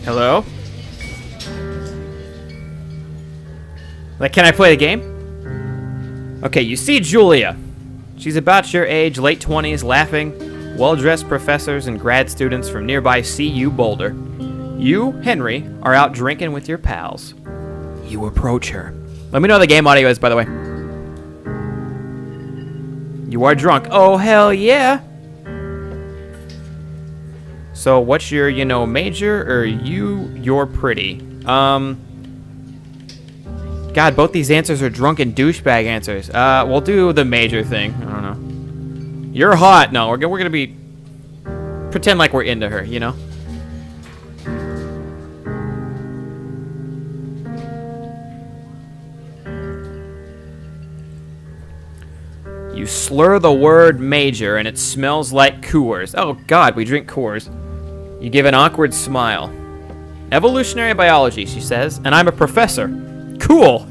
Hello? Like, can I play the game? Okay, you see Julia. She's about your age, late 20s, laughing, well-dressed professors and grad students from nearby CU Boulder. You, Henry, are out drinking with your pals. You approach her. Let me know the game audio is, by the way. You are drunk. Oh, hell yeah. So what's your, major, or you're pretty? God, both these answers are drunken douchebag answers. We'll do the major thing. I don't know. You're hot. No, we're gonna be... pretend like we're into her, you know? You slur the word major, and it smells like Coors. Oh, God, we drink Coors. You give an awkward smile. Evolutionary biology, she says, and I'm a professor. Cool.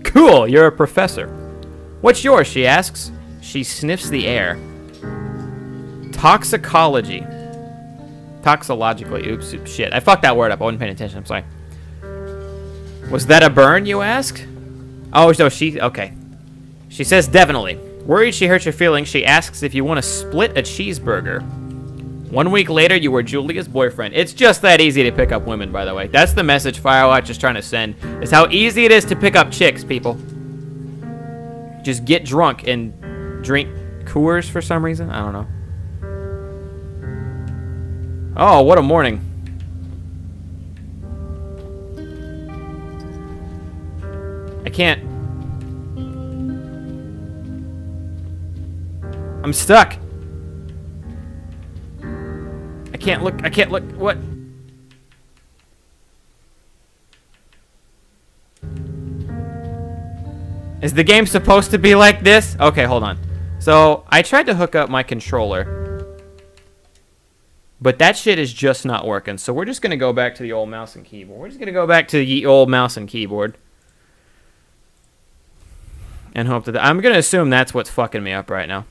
Cool, you're a professor. What's yours, she asks. She sniffs the air. Toxicology. Toxologically. Oops, shit. I fucked that word up. I wasn't paying attention. I'm sorry. Was that a burn, you ask? Oh, no, okay. She says definitely. Worried she hurt your feelings, she asks if you want to split a cheeseburger. 1 week later, you were Julia's boyfriend. It's just that easy to pick up women, by the way. That's the message Firewatch is trying to send. Is how easy it is to pick up chicks, people. Just get drunk and drink Coors for some reason. I don't know. Oh, what a morning. I can't. I'm stuck. I can't look. What? Is the game supposed to be like this? Okay, hold on. So, I tried to hook up my controller, but that shit is just not working. So, we're just going to go back to the old mouse and keyboard. We're just going to go back to the old mouse and keyboard. And hope that... I'm going to assume that's what's fucking me up right now.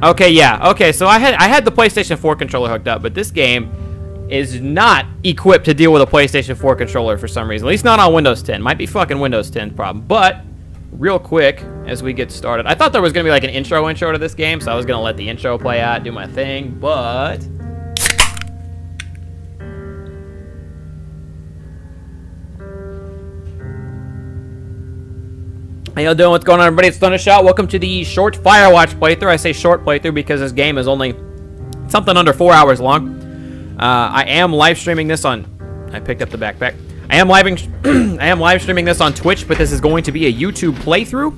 Okay, yeah. Okay, so I had the PlayStation 4 controller hooked up, but this game is not equipped to deal with a PlayStation 4 controller for some reason. At least not on Windows 10. Might be fucking Windows 10's problem. But real quick, as we get started, I thought there was gonna be like an intro to this game, so I was gonna let the intro play out, do my thing, but how y'all doing? What's going on, everybody? It's Thundershot. Welcome to the short Firewatch playthrough. I say short playthrough because this game is only something under 4 hours long. I am live streaming this on... I picked up the backpack. I am live streaming this on Twitch, but this is going to be a YouTube playthrough.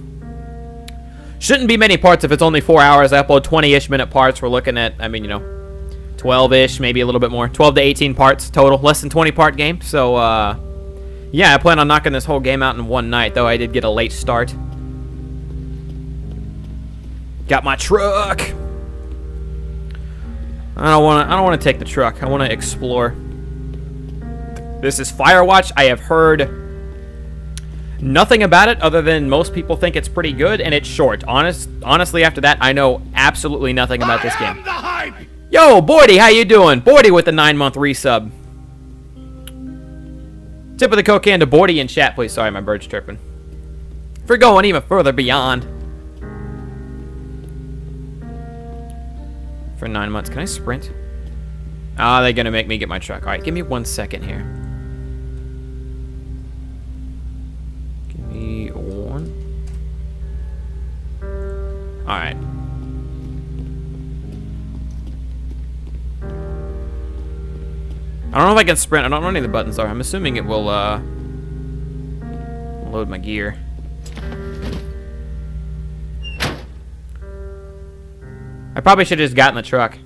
Shouldn't be many parts if it's only 4 hours. I upload 20-ish minute parts. We're looking at, 12-ish, maybe a little bit more. 12 to 18 parts total. Less than 20-part game. So, yeah, I plan on knocking this whole game out in one night, though I did get a late start. Got my truck. I don't want to take the truck. I want to explore. This is Firewatch. I have heard nothing about it other than most people think it's pretty good and it's short. Honestly, after that, I know absolutely nothing about this game. Yo, Bordy, how you doing? Bordy with the 9-month resub. Tip of the cocaine to Bordy in chat, please. Sorry, my bird's chirping. If we're going even further beyond. For 9 months. Can I sprint? Ah, they're gonna make me get my truck. Alright, give me 1 second here. Give me one. Alright. I don't know if I can sprint. I don't know any of the buttons are. I'm assuming it will, load my gear. I probably should have just gotten the truck.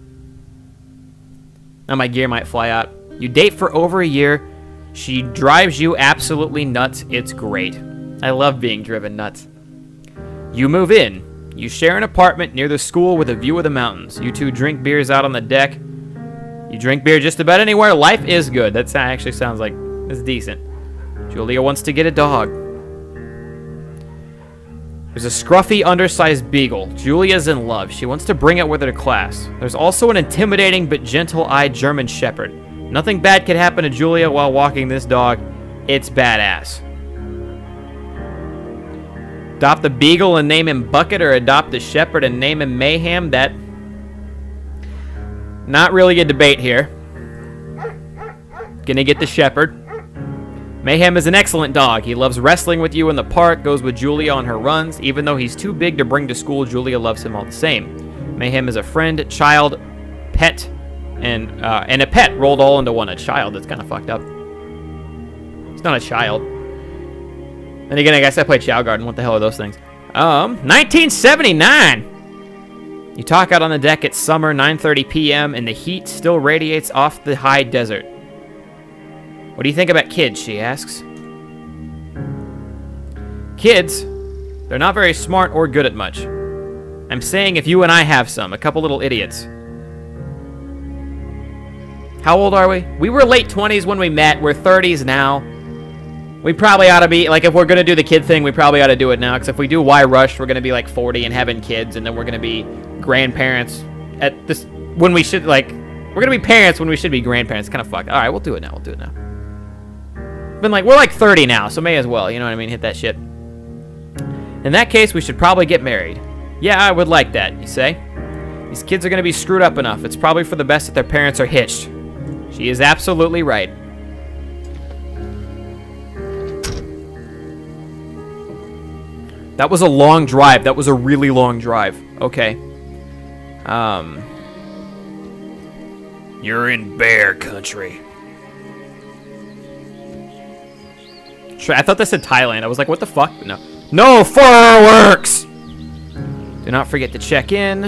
Now my gear might fly out. You date for over a year. She drives you absolutely nuts. It's great. I love being driven nuts. You move in. You share an apartment near the school with a view of the mountains. You two drink beers out on the deck. You drink beer just about anywhere. Life is good. That actually sounds like it's decent. Julia wants to get a dog. There's a scruffy, undersized beagle. Julia's in love. She wants to bring it with her to class. There's also an intimidating but gentle-eyed German shepherd. Nothing bad could happen to Julia while walking this dog. It's badass. Adopt the beagle and name him Bucket, or adopt the shepherd and name him Mayhem. That... Not really a debate here. Gonna get the shepherd. Mayhem is an excellent dog. He loves wrestling with you in the park, goes with Julia on her runs. Even though he's too big to bring to school, Julia loves him all the same. Mayhem is a friend, child, pet, and a pet rolled all into one. A child, that's kind of fucked up. It's not a child. Then again, I guess I played Chow Garden. What the hell are those things? 1979! You talk out on the deck. It's summer, 9:30 p.m., and the heat still radiates off the high desert. What do you think about kids, she asks. Kids? They're not very smart or good at much. I'm saying if you and I have some, a couple little idiots. How old are we? We were late 20s when we met. We're 30s now. We probably ought to be, like, if we're going to do the kid thing, we probably ought to do it now, because if we do Y Rush, we're going to be, like, 40 and having kids, and then we're going to be grandparents at this, when we should, like, we're going to be parents when we should be grandparents. It's kind of fucked. All right, we'll do it now. We'll do it now. Been like, we're like 30 now, so may as well, you know what I mean? Hit that shit. In that case, we should probably get married. Yeah, I would like that, you say? These kids are going to be screwed up enough. It's probably for the best that their parents are hitched. She is absolutely right. That was a long drive. That was a really long drive. Okay. You're in bear country. I thought this said Thailand. I was like, what the fuck? No. No fireworks! Do not forget to check in.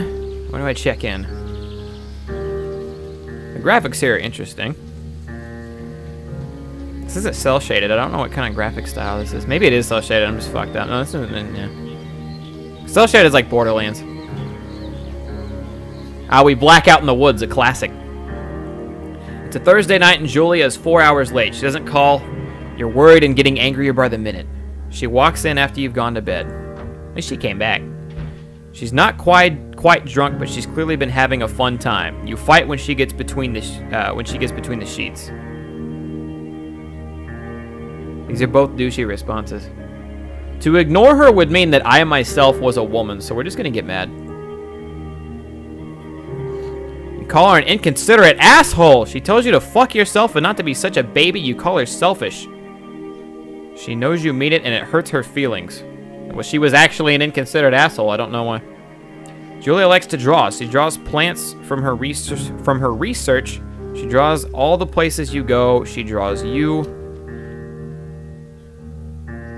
When do I check in? The graphics here are interesting. This isn't cell shaded. I don't know what kind of graphic style this is. Maybe it is cell shaded. I'm just fucked up. No, this isn't. Yeah. Cell shaded is like Borderlands. We black out in the woods. A classic. It's a Thursday night and Julia is 4 hours late. She doesn't call. You're worried and getting angrier by the minute. She walks in after you've gone to bed. At least she came back. She's not quite drunk, but she's clearly been having a fun time. You fight when she gets between the sheets. These are both douchey responses. To ignore her would mean that I myself was a woman, so we're just gonna get mad. You call her an inconsiderate asshole. She tells you to fuck yourself and not to be such a baby. You call her selfish. She knows you mean it, and it hurts her feelings. Well, she was actually an inconsiderate asshole. I don't know why. Julia likes to draw. She draws plants from her research. She draws all the places you go. She draws you.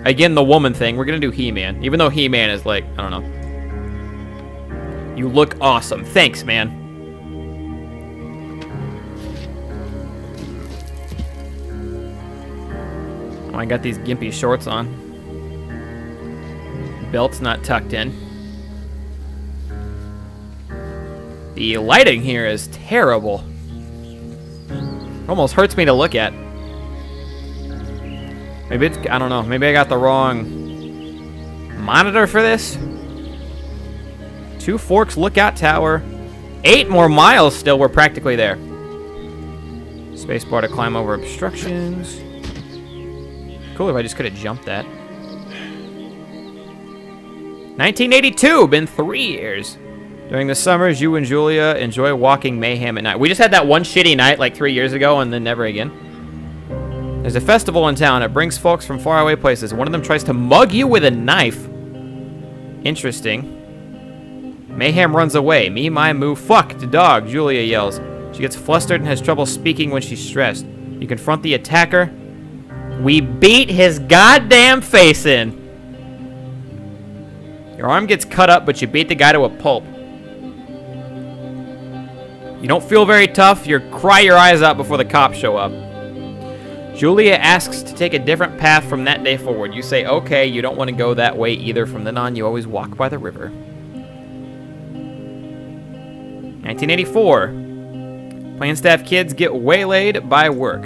Again, the woman thing. We're gonna do He-Man, even though He-Man is like, I don't know. You look awesome. Thanks, man. I got these gimpy shorts on. Belt's not tucked in. The lighting here is terrible. Almost hurts me to look at. Maybe it's, I don't know. Maybe I got the wrong monitor for this. 2 Forks Lookout Tower. 8 more miles still. We're practically there. Spacebar to climb over obstructions. Cool if I just could have jumped that. 1982, been 3 years. During the summers, you and Julia enjoy walking Mayhem at night. We just had that one shitty night like 3 years ago and then never again. There's a festival in town. It brings folks from faraway places. One of them tries to mug you with a knife. Interesting. Mayhem runs away. Me, my, moo, fuck, the dog, Julia yells. She gets flustered and has trouble speaking when she's stressed. You confront the attacker. We beat his goddamn face in. Your arm gets cut up, but you beat the guy to a pulp. You don't feel very tough. You cry your eyes out before the cops show up. Julia asks to take a different path from that day forward. You say, okay, you don't want to go that way either. From then on, you always walk by the river. 1984. Plainstaff kids get waylaid by work.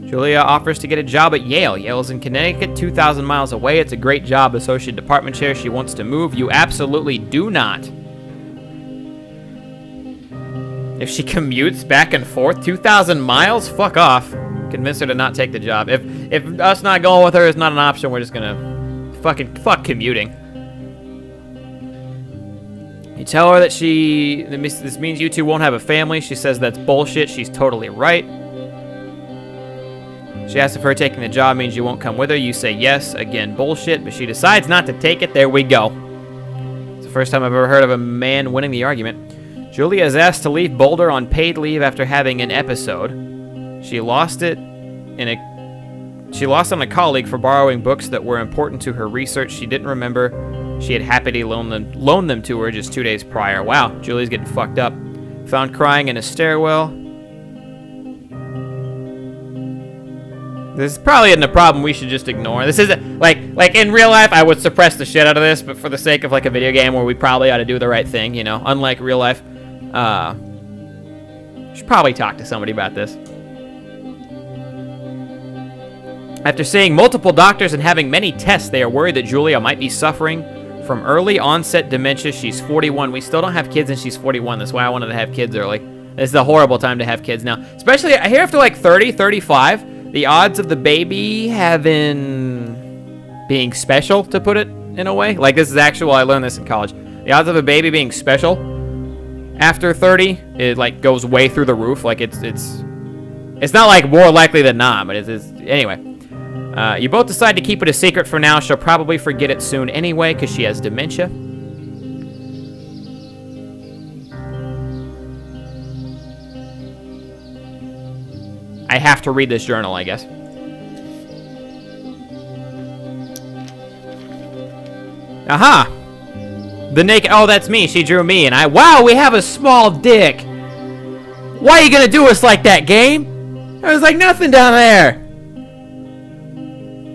Julia offers to get a job at Yale. Yale's in Connecticut, 2,000 miles away. It's a great job, associate department chair. She wants to move. You absolutely do not. If she commutes back and forth 2,000 miles, fuck off. Convince her to not take the job. If us not going with her is not an option, we're just gonna fuck commuting. You tell her that this means you two won't have a family. She says that's bullshit. She's totally right. She asks if her taking the job means you won't come with her. You say yes. Again, bullshit, but she decides not to take it. There we go. It's the first time I've ever heard of a man winning the argument. Julia is asked to leave Boulder on paid leave after having an episode. She lost on a colleague for borrowing books that were important to her research. She didn't remember she had happily loaned them to her just 2 days prior. Wow, Julia's getting fucked up. Found crying in a stairwell. This probably isn't a problem we should just ignore. This isn't, like in real life, I would suppress the shit out of this, but for the sake of, like, a video game where we probably ought to do the right thing, you know, unlike real life, should probably talk to somebody about this. After seeing multiple doctors and having many tests, they are worried that Julia might be suffering from early onset dementia. She's 41. We still don't have kids and she's 41. That's why I wanted to have kids early. This is a horrible time to have kids now. Especially, I hear after like 30, 35, the odds of the baby being special, to put it in a way. Like, this is actual, I learned this in college. The odds of a baby being special after 30, it like goes way through the roof. Like, it's not like more likely than not, but it's anyway. You both decide to keep it a secret for now. She'll probably forget it soon anyway because she has dementia. I have to read this journal, I guess. Aha! The naked... Oh, that's me. She drew me, and I... Wow, we have a small dick! Why are you gonna do us like that, game? There was like nothing down there!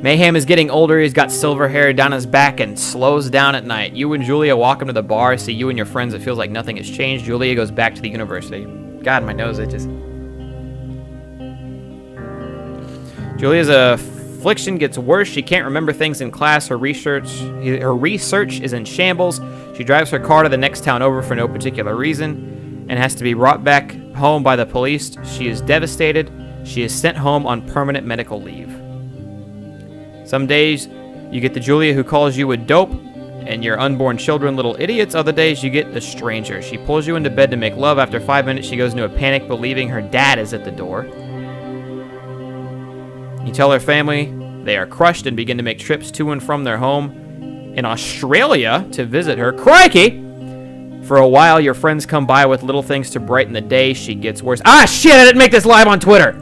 Mayhem is getting older. He's got silver hair down his back and slows down at night. You and Julia walk him to the bar, see you and your friends. It feels like nothing has changed. Julia goes back to the university. God, my nose itches. Julia's affliction gets worse. She can't remember things in class. Her research is in shambles. She drives her car to the next town over for no particular reason and has to be brought back home by the police. She is devastated. She is sent home on permanent medical leave. Some days you get the Julia who calls you a dope and your unborn children little idiots. Other days you get the stranger. She pulls you into bed to make love. After 5 minutes she goes into a panic believing her dad is at the door. You tell her family they are crushed and begin to make trips to and from their home in Australia to visit her. Crikey! For a while your friends come by with little things to brighten the day. She gets worse. Ah, shit! I didn't make this live on Twitter!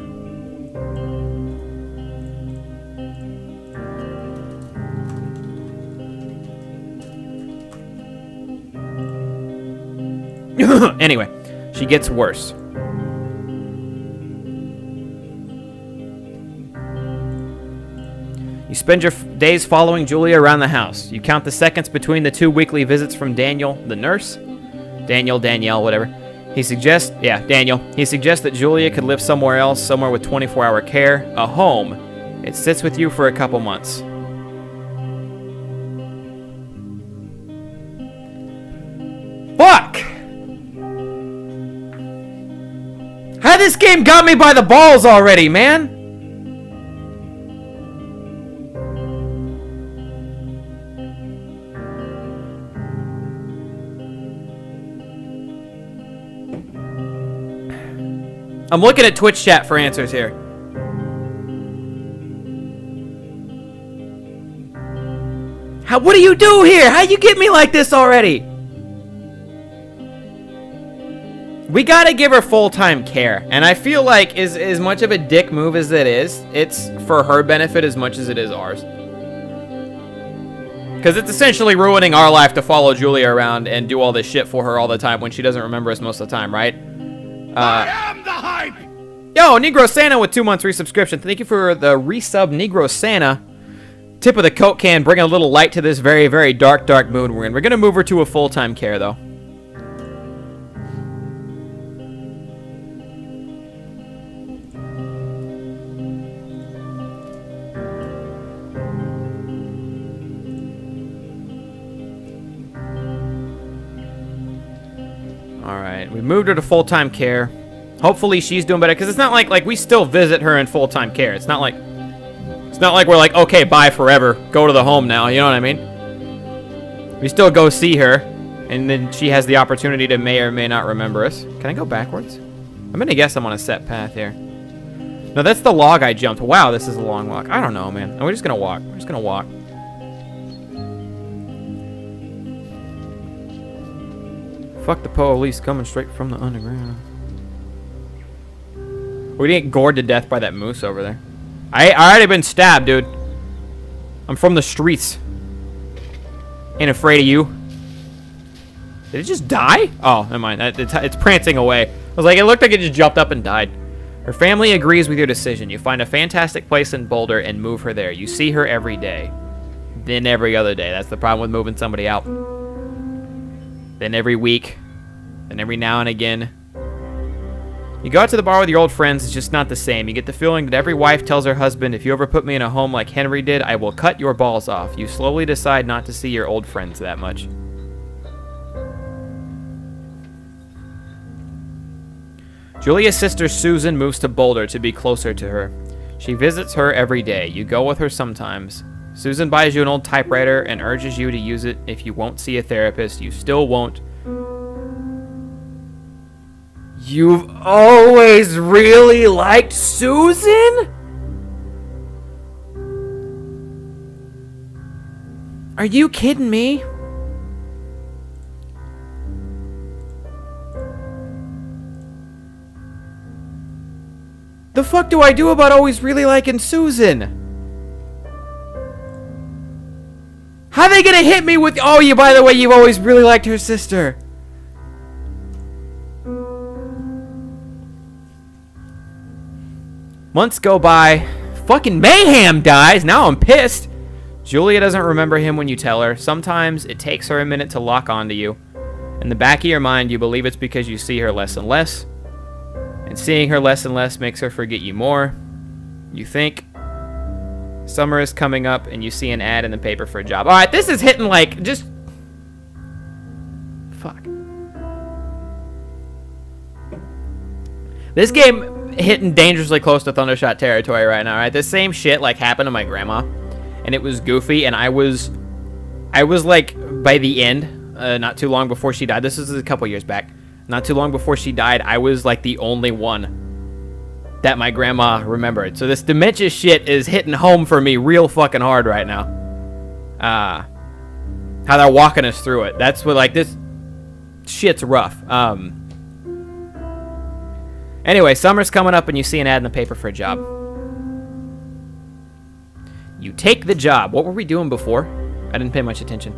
Anyway, she gets worse. You spend your days following Julia around the house. You count the seconds between the 2 weekly visits from Daniel, the nurse. Danielle, whatever. He suggests that Julia could live somewhere else, somewhere with 24-hour care, a home. It sits with you for a couple months. Fuck! How this game got me by the balls already, man? I'm looking at Twitch chat for answers here. What do you do here? How you get me like this already? We gotta give her full-time care. And I feel like as much of a dick move as it is, it's for her benefit as much as it is ours. Because it's essentially ruining our life to follow Julia around and do all this shit for her all the time when she doesn't remember us most of the time, right? I am the hype! Yo, Negro Santa with 2 months resubscription. Thank you for the resub, Negro Santa. Tip of the Coke can, bring a little light to this very, very dark, dark mood we're in. We're going to move her to a full-time care, though. Alright, we moved her to full-time care. Hopefully she's doing better, because it's not like we still visit her in full-time care. It's not like we're like, okay, bye forever. Go to the home now, you know what I mean? We still go see her, and then she has the opportunity to may or may not remember us. Can I go backwards? I'm gonna guess I'm on a set path here. No, that's the log I jumped. Wow, this is a long walk. I don't know, man. We're just gonna walk. We're just gonna walk. Fuck the police coming straight from the underground. We didn't get gored to death by that moose over there. I already been stabbed, dude. I'm from the streets. Ain't afraid of you. Did it just die? Oh, never mind. It's prancing away. I was like, it looked like it just jumped up and died. Her family agrees with your decision. You find a fantastic place in Boulder and move her there. You see her every day. Then every other day. That's the problem with moving somebody out. Then every week. Then every now and again. You go out to the bar with your old friends, it's just not the same. You get the feeling that every wife tells her husband, if you ever put me in a home like Henry did, I will cut your balls off. You slowly decide not to see your old friends that much. Julia's sister Susan moves to Boulder to be closer to her. She visits her every day. You go with her sometimes. Susan buys you an old typewriter and urges you to use it. If you won't see a therapist, you still won't. You've always really liked Susan? Are you kidding me? The fuck do I do about always really liking Susan? How are they gonna hit me with, oh, you, by the way, you've always really liked her sister? Months go by. Fucking Mayhem dies. Now I'm pissed. Julia doesn't remember him when you tell her. Sometimes it takes her a minute to lock onto you. In the back of your mind, you believe it's because you see her less and less. And seeing her less and less makes her forget you more. You think summer is coming up and you see an ad in the paper for a job. Alright, this is hitting like just... Fuck. This game hitting dangerously close to Thundershot territory right now, right? The same shit like happened to my grandma, and it was goofy, and I was like, by the end, not too long before she died, this is a couple years back, not too long before she died, I was like the only one that my grandma remembered. So this dementia shit is hitting home for me real fucking hard right now. How they're walking us through it. That's what, like, this shit's rough. Anyway, summer's coming up and you see an ad in the paper for a job. You take the job. What were we doing before? I didn't pay much attention.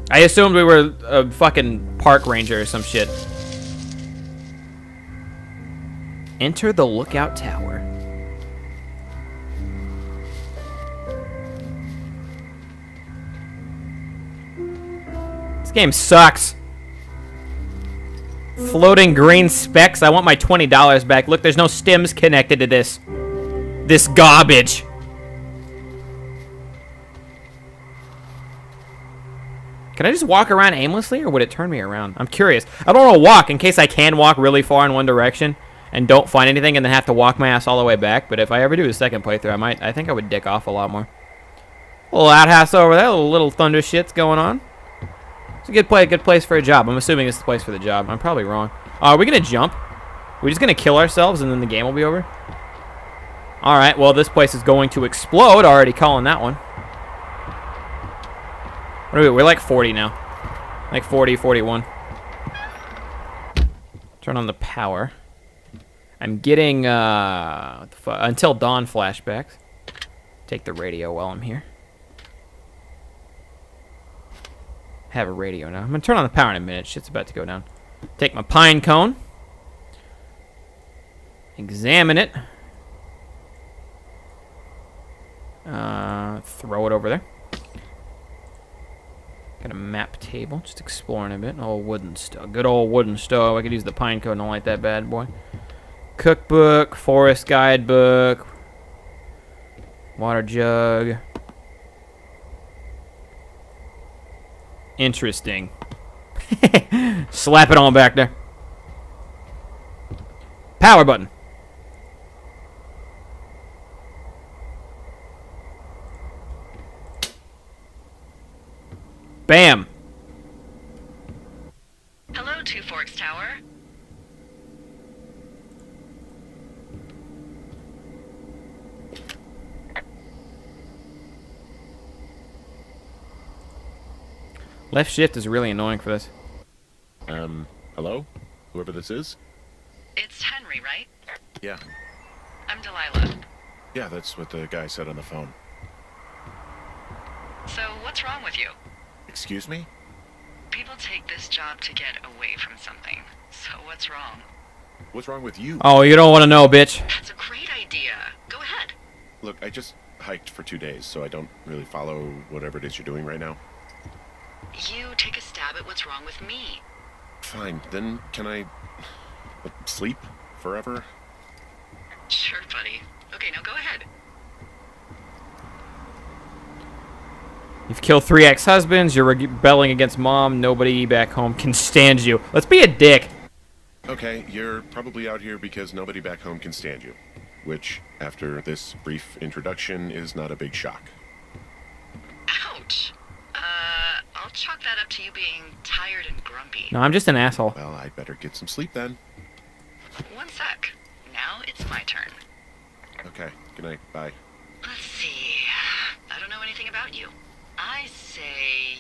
I assumed we were a fucking park ranger or some shit. Enter the lookout tower. Game sucks. Floating green specks. I want my $20 back. Look, there's no stems connected to this. This garbage. Can I just walk around aimlessly, or would it turn me around? I'm curious. I don't want to walk in case I can walk really far in one direction and don't find anything and then have to walk my ass all the way back. But if I ever do a second playthrough, I think I would dick off a lot more. A little outhouse over there. Little thunder shit's going on. It's a good place for a job. I'm assuming it's the place for the job. I'm probably wrong. Are we going to jump? We're just going to kill ourselves and then the game will be over? Alright, well, this place is going to explode. Already calling that one. What are we? We're like 40 now. Like 40, 41. Turn on the power. I'm getting until dawn flashbacks. Take the radio while I'm here. Have a radio now. I'm gonna turn on the power in a minute. Shit's about to go down. Take my pine cone. Examine it. Throw it over there. Got a map table. Just exploring a bit. Old wooden stove. Good old wooden stove. I could use the pine cone. Don't like that bad boy. Cookbook. Forest guidebook. Water jug. Interesting. Slap it on back there. Power button. Bam. Hello, Two Forks Tower. Left shift is really annoying for this. Hello? Whoever this is? It's Henry, right? Yeah. I'm Delilah. Yeah, that's what the guy said on the phone. So, what's wrong with you? Excuse me? People take this job to get away from something. So, what's wrong? What's wrong with you? Oh, you don't want to know, bitch. That's a great idea. Go ahead. Look, I just hiked for 2 days, so I don't really follow whatever it is you're doing right now. You take a stab at what's wrong with me. Fine, then can I sleep forever? Sure, buddy. Okay, now go ahead. You've killed 3 ex-husbands. You're rebelling against mom. Nobody back home can stand you. Let's be a dick. Okay, you're probably out here because nobody back home can stand you. Which, after this brief introduction, is not a big shock. Ouch. I'll chalk that up to you being tired and grumpy. No, I'm just an asshole. Well, I'd better get some sleep then. One sec. Now it's my turn. Okay, good night, bye. Let's see. I don't know anything about you. I say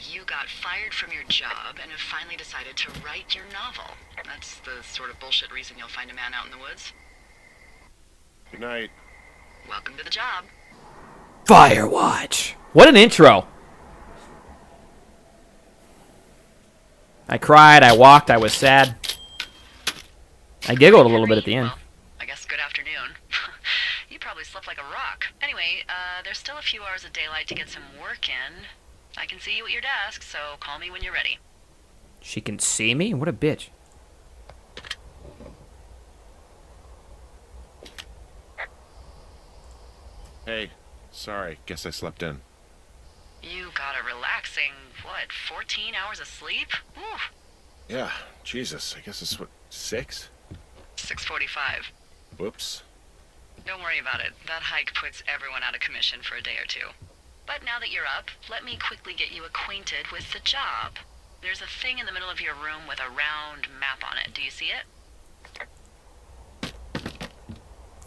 you got fired from your job and have finally decided to write your novel. That's the sort of bullshit reason you'll find a man out in the woods. Good night. Welcome to the job. Firewatch. What an intro. I cried, I walked, I was sad. I giggled a little bit at the end. Well, I guess good afternoon. You probably slept like a rock. Anyway, there's still a few hours of daylight to get some work in. I can see you at your desk, so call me when you're ready. She can see me? What a bitch. Hey, sorry, guess I slept in. You got a relaxing, 14 hours of sleep? Whew. Yeah, Jesus, I guess it's 6? 6:45. Whoops. Don't worry about it. That hike puts everyone out of commission for a day or two. But now that you're up, let me quickly get you acquainted with the job. There's a thing in the middle of your room with a round map on it. Do you see it?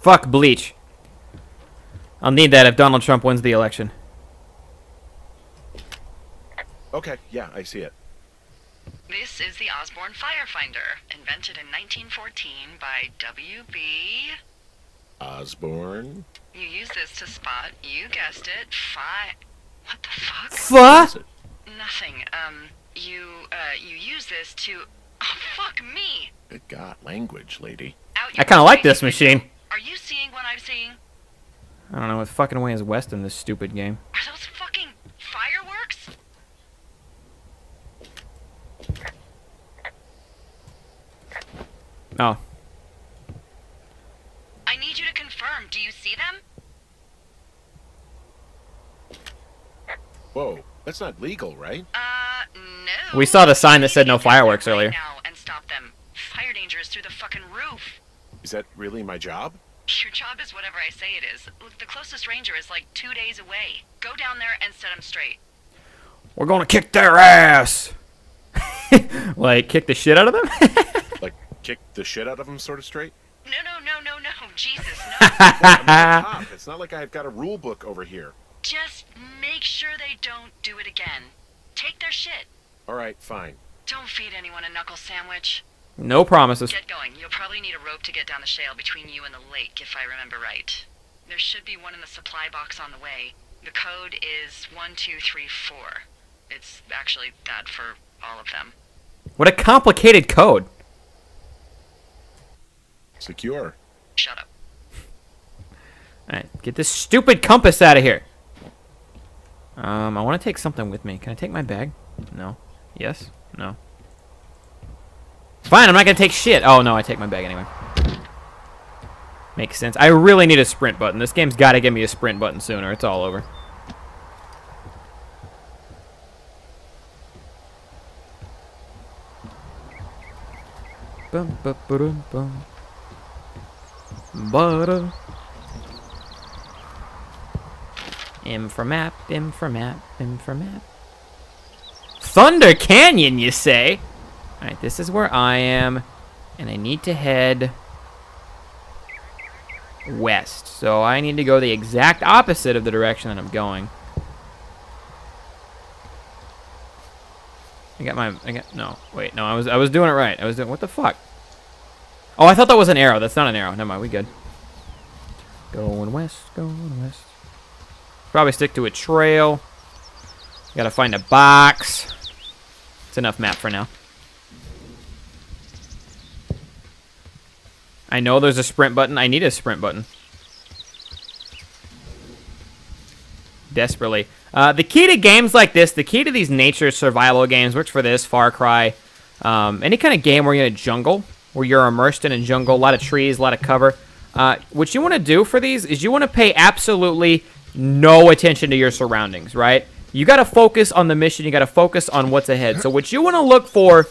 Fuck Bleach. I'll need that if Donald Trump wins the election. Okay, yeah, I see it. This is the Osborne Firefinder, invented in 1914 by W.B. Osborne? You use this to spot, you guessed it, What the fuck? Fuck? Is it? Nothing. You use this to... Oh, fuck me! Good God, language, lady. Out I your kind of like way. this machine. Are you seeing what I'm seeing? I don't know what fucking way is west in this stupid game. Are those fucking fireworks? Oh. I need you to confirm. Do you see them? Whoa, that's not legal, right? No. We saw the sign that said no You need to get fireworks there right earlier. now and stop them. Fire danger is through the fucking roof. Is that really my job? Your job is whatever I say it is. Look, the closest ranger is like 2 days away. Go down there and set them straight. We're gonna kick their ass! Like, kick the shit out of them? Like, kick the shit out of him sort of straight? No. Jesus, no. I'm not a cop. It's not like I've got a rule book over here. Just make sure they don't do it again. Take their shit. All right, fine. Don't feed anyone a knuckle sandwich. No promises. Get going. You'll probably need a rope to get down the shale between you and the lake, if I remember right. There should be one in the supply box on the way. The code is 1234. It's actually that for all of them. What a complicated code. Secure. Shut up. Alright, get this stupid compass out of here. I want to take something with me. Can I take my bag? No. Yes? No. Fine, I'm not going to take shit. Oh, no, I take my bag anyway. Makes sense. I really need a sprint button. This game's got to give me a sprint button sooner. It's all over. Bum, ba, ba, bum. Butter. M for map, M for map, M for map. Thunder Canyon, you say? Alright, this is where I am. And I need to head west. So I need to go the exact opposite of the direction that I'm going. No, wait, no, I was doing it right. What the fuck? Oh, I thought that was an arrow. That's not an arrow. Never mind, we good. Going west, going west. Probably stick to a trail. Gotta find a box. It's enough map for now. I know there's a sprint button. I need a sprint button. Desperately. The key to games like this, the key to these nature survival games, which for this, Far Cry, any kind of game where you're in a jungle, where you're immersed in a jungle, a lot of trees, a lot of cover. What you want to do for these is you want to pay absolutely no attention to your surroundings, right? You got to focus on the mission. You got to focus on what's ahead. So what you want to look for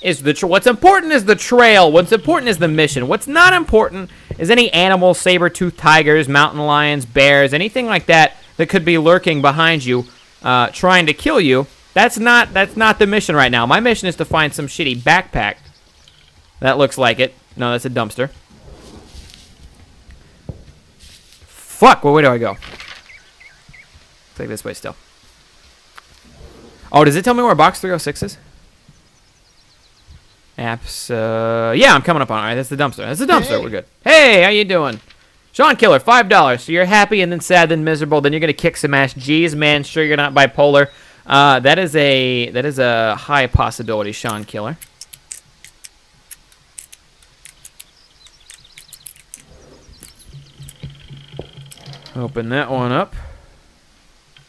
is what's important is the trail. What's important is the mission. What's not important is any animals, saber-toothed tigers, mountain lions, bears, anything like that that could be lurking behind you, trying to kill you. That's not the mission right now. My mission is to find some shitty backpack. That looks like it. No, that's a dumpster. Fuck, well, where do I go? Take this way still. Oh, does it tell me where box 306 is? Apps, yeah, I'm coming up on it. All right, that's the dumpster. That's the dumpster. Hey. We're good. Hey, how you doing? Sean Killer, $5. So you're happy and then sad, then miserable, then you're going to kick some ass. Geez, man, sure you're not bipolar. That is a high possibility, Sean Killer. Open that one up.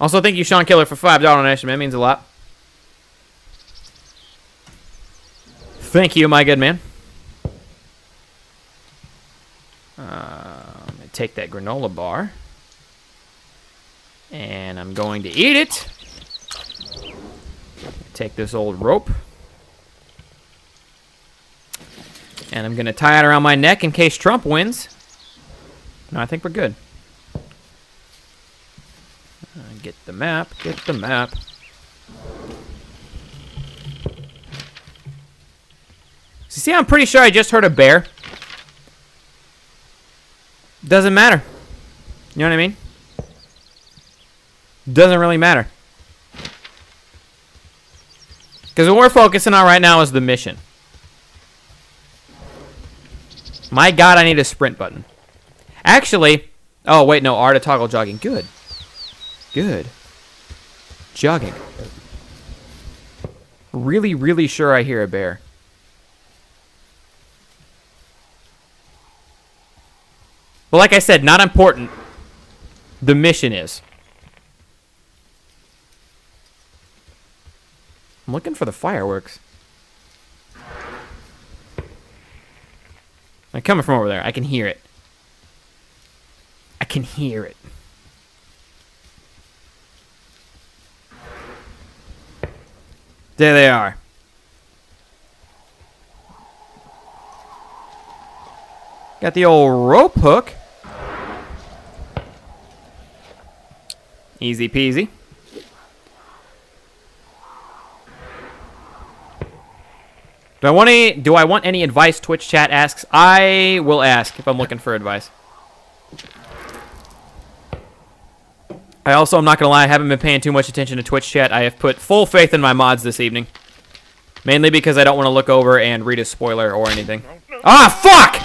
Also, thank you, Sean Killer, for $5 donation, man. It means a lot. Thank you, my good man. I'm going to take that granola bar. And I'm going to eat it. Take this old rope. And I'm going to tie it around my neck in case Trump wins. No, I think we're good. Get the map, get the map. See, I'm pretty sure I just heard a bear. Doesn't matter. You know what I mean? Doesn't really matter. Because what we're focusing on right now is the mission. My God, I need a sprint button. Actually, oh wait, no, R to toggle jogging. Good. Good. Jogging. Really, really sure I hear a bear. But like I said, not important. The mission is. I'm looking for the fireworks. They're coming from over there. I can hear it. I can hear it. There they are. Got the old rope hook. Easy peasy. Do I want any advice? Twitch chat asks. I will ask if I'm looking for advice. I also, I'm not gonna lie, I haven't been paying too much attention to Twitch chat. I have put full faith in my mods this evening. Mainly because I don't want to look over and read a spoiler or anything. Ah, fuck!